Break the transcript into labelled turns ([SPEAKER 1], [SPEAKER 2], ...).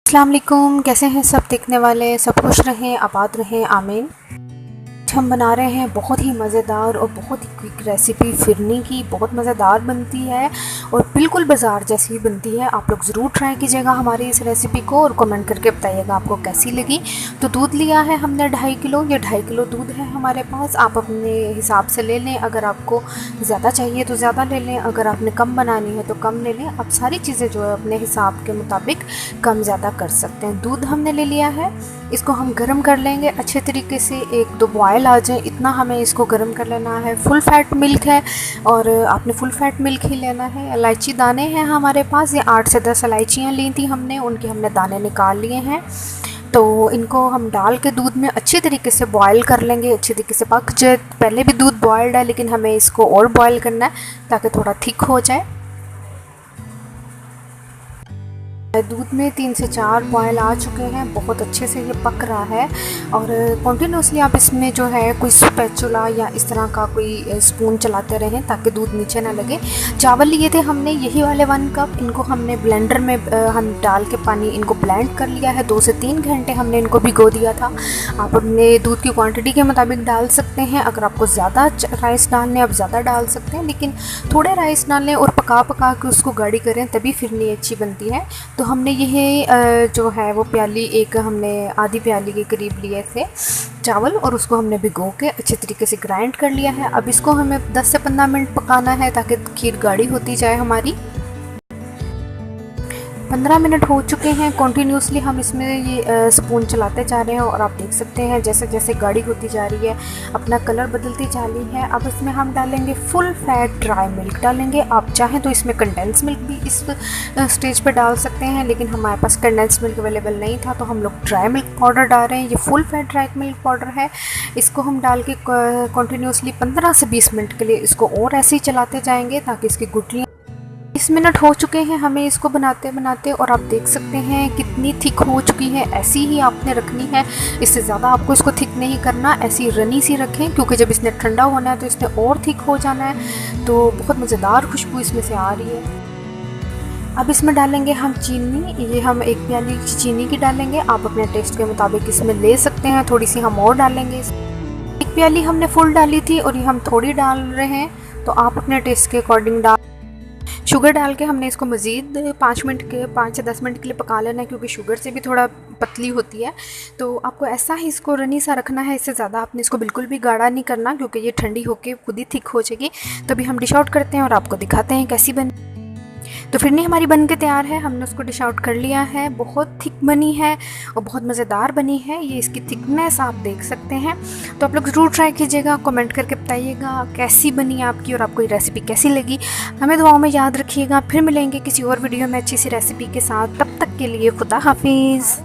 [SPEAKER 1] अस्सलाम वालेकुम, कैसे हैं सब देखने वाले। सब खुश रहें, आबाद रहें, आमीन। हम बना रहे हैं बहुत ही मज़ेदार और बहुत ही क्विक रेसिपी फिरनी की। बहुत मज़ेदार बनती है और बिल्कुल बाज़ार जैसी ही बनती है। आप लोग ज़रूर ट्राई कीजिएगा हमारी इस रेसिपी को और कमेंट करके बताइएगा आपको कैसी लगी। तो दूध लिया है हमने 2.5 किलो। ये 2.5 किलो दूध है हमारे पास। आप अपने हिसाब से ले लें, अगर आपको ज़्यादा चाहिए तो ज़्यादा ले लें, अगर आपने कम बनानी है तो कम ले लें। आप सारी चीज़ें जो है अपने हिसाब के मुताबिक कम ज़्यादा कर सकते हैं। दूध हमने ले लिया है, इसको हम गर्म कर लेंगे अच्छे तरीके से। 1-2 बॉयल आ जाए इतना हमें इसको गर्म कर लेना है। फुल फैट मिल्क है और आपने फुल फैट मिल्क ही लेना है। इलायची दाने हैं हमारे पास, ये 8 से 10 इलायचियाँ ली थी हमने, उनके हमने दाने निकाल लिए हैं। तो इनको हम डाल के दूध में अच्छे तरीके से बॉयल कर लेंगे, अच्छे तरीके से पक जाए। पहले भी दूध बॉयल्ड है लेकिन हमें इसको और बॉयल करना है ताकि थोड़ा थिक हो जाए। दूध में 3 से 4 बॉयल आ चुके हैं, बहुत अच्छे से ये पक रहा है। और कंटिन्यूसली आप इसमें जो है कोई स्पैचुला या इस तरह का कोई स्पून चलाते रहें ताकि दूध नीचे ना लगे। चावल लिए थे हमने यही वाले 1 कप, इनको हमने ब्लेंडर में हम डाल के पानी इनको ब्लेंड कर लिया है। 2 से 3 घंटे हमने इनको भिगो दिया था। आप अपने दूध की क्वांटिटी के मुताबिक डाल सकते हैं। अगर आपको ज़्यादा राइस डालने आप ज़्यादा डाल सकते हैं, लेकिन थोड़े राइस डालें और पका पका के उसको गाढ़ी करें, तभी फिरनी अच्छी बनती है। तो हमने यह जो है वो प्याली, एक हमने आधी प्याली के करीब लिए थे चावल और उसको हमने भिगो के अच्छे तरीके से ग्राइंड कर लिया है। अब इसको हमें 10 से 15 मिनट पकाना है ताकि खीर गाढ़ी होती जाए हमारी। 15 मिनट हो चुके हैं। कॉन्टीन्यूसली हम इसमें ये स्पून चलाते जा रहे हैं और आप देख सकते हैं जैसे जैसे गाढ़ी होती जा रही है, अपना कलर बदलती जा रही है। अब इसमें हम डालेंगे फुल फैट ड्राई मिल्क डालेंगे। आप चाहें तो इसमें कंडेंस मिल्क भी इस स्टेज पे डाल सकते हैं, लेकिन हमारे पास कंडेंस मिल्क अवेलेबल नहीं था तो हम लोग ड्राई मिल्क पाउडर डाल रहे हैं। ये full fat dry milk powder है। इसको हम डाल के कॉन्टीन्यूसली 15 से 20 मिनट के लिए इसको और ऐसे ही चलाते जाएंगे ताकि इसकी गुठलियाँ। 20 मिनट हो चुके हैं हमें इसको बनाते बनाते और आप देख सकते हैं कितनी थिक हो चुकी है। ऐसी ही आपने रखनी है, इससे ज़्यादा आपको इसको थिक नहीं करना, ऐसी रनी सी रखें क्योंकि जब इसने ठंडा होना है तो इसने और थिक हो जाना है। तो बहुत मज़ेदार खुशबू इसमें से आ रही है। अब इसमें डालेंगे हम चीनी। ये हम 1 प्याली चीनी की डालेंगे, आप अपने टेस्ट के मुताबिक इसमें ले सकते हैं। थोड़ी सी हम और डालेंगे। 1 प्याली हमने फुल डाली थी और ये हम थोड़ी डाल रहे हैं, तो आप अपने टेस्ट के अकॉर्डिंग डाल। शुगर डाल के हमने इसको मज़ीद 5 से 10 मिनट के लिए पका लेना है क्योंकि शुगर से भी थोड़ा पतली होती है। तो आपको ऐसा ही इसको रनी सा रखना है, इससे ज़्यादा आपने इसको बिल्कुल भी गाढ़ा नहीं करना क्योंकि ये ठंडी होके खुद ही थिक हो जाएगी। तो अभी हम डिश आउट करते हैं और आपको दिखाते हैं कैसी बनी। तो फिरनी हमारी बन के तैयार है, हमने उसको डिश आउट कर लिया है। बहुत थिक बनी है और बहुत मज़ेदार बनी है। ये इसकी थिकनेस आप देख सकते हैं। तो आप लोग ज़रूर ट्राई कीजिएगा, कमेंट करके बताइएगा कैसी बनी आपकी और आपको ये रेसिपी कैसी लगी। हमें दुआओं में याद रखिएगा। फिर मिलेंगे किसी और वीडियो में अच्छी सी रेसिपी के साथ। तब तक के लिए खुदा हाफिज़।